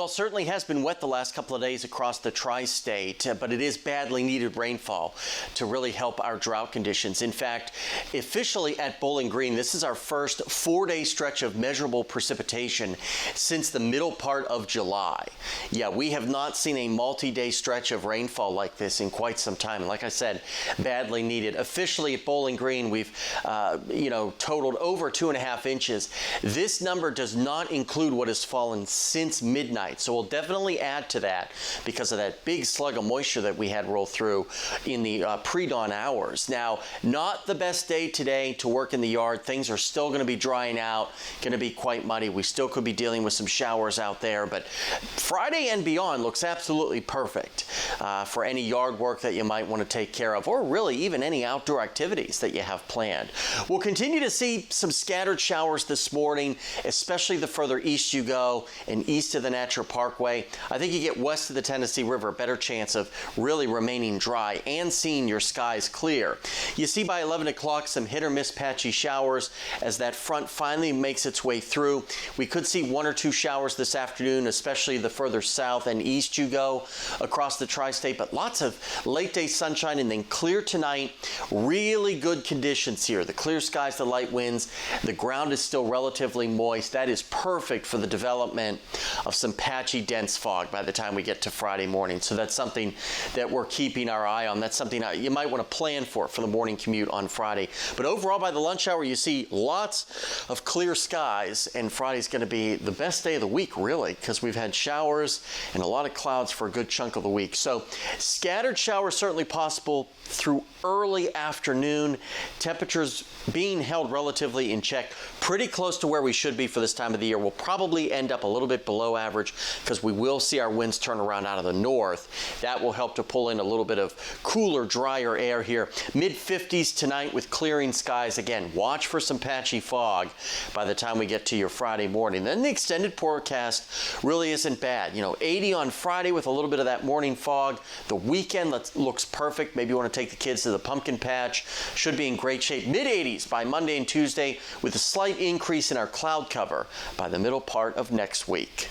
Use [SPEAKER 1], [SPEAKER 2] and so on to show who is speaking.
[SPEAKER 1] Well, certainly has been wet the last couple of days across the tri-state, but it is badly needed rainfall to really help our drought conditions. In fact, officially at Bowling Green, this is our first 4-day stretch of measurable precipitation since the middle part of July. Yeah, we have not seen a multi-day stretch of rainfall like this in quite some time. And like I said, badly needed. Officially at Bowling Green, we've, totaled over 2.5 inches. This number does not include what has fallen since midnight. So we'll definitely add to that because of that big slug of moisture that we had roll through in the pre-dawn hours. Now, not the best day today to work in the yard. Things are still going to be drying out, going to be quite muddy. We still could be dealing with some showers out there, but Friday and beyond looks absolutely perfect for any yard work that you might want to take care of, or really even any outdoor activities that you have planned. We'll continue to see some scattered showers this morning, especially the further east you go and east of the Natural Parkway. I think you get west of the Tennessee River, a better chance of really remaining dry and seeing your skies clear. You see by 11 o'clock some hit or miss patchy showers as that front finally makes its way through. We could see 1 or 2 showers this afternoon, especially the further south and east you go across the tri-state, but lots of late day sunshine and then clear tonight. Really good conditions here. The clear skies, the light winds, the ground is still relatively moist. That is perfect for the development of some patchy, dense fog by the time we get to Friday morning. So that's something that we're keeping our eye on. That's something you might want to plan for the morning commute on Friday. But overall, by the lunch hour, you see lots of clear skies, and Friday's going to be the best day of the week, really, because we've had showers and a lot of clouds for a good chunk of the week. So scattered showers certainly possible through early afternoon. Temperatures being held relatively in check, pretty close to where we should be for this time of the year. We'll probably end up a little bit below average because we will see our winds turn around out of the north. That will help to pull in a little bit of cooler, drier air here. Mid-50s tonight with clearing skies. Again, watch for some patchy fog by the time we get to your Friday morning. Then the extended forecast really isn't bad. 80 on Friday with a little bit of that morning fog. The weekend looks perfect. Maybe you want to take the kids to the pumpkin patch. Should be in great shape. Mid-80s by Monday and Tuesday with a slight increase in our cloud cover by the middle part of next week.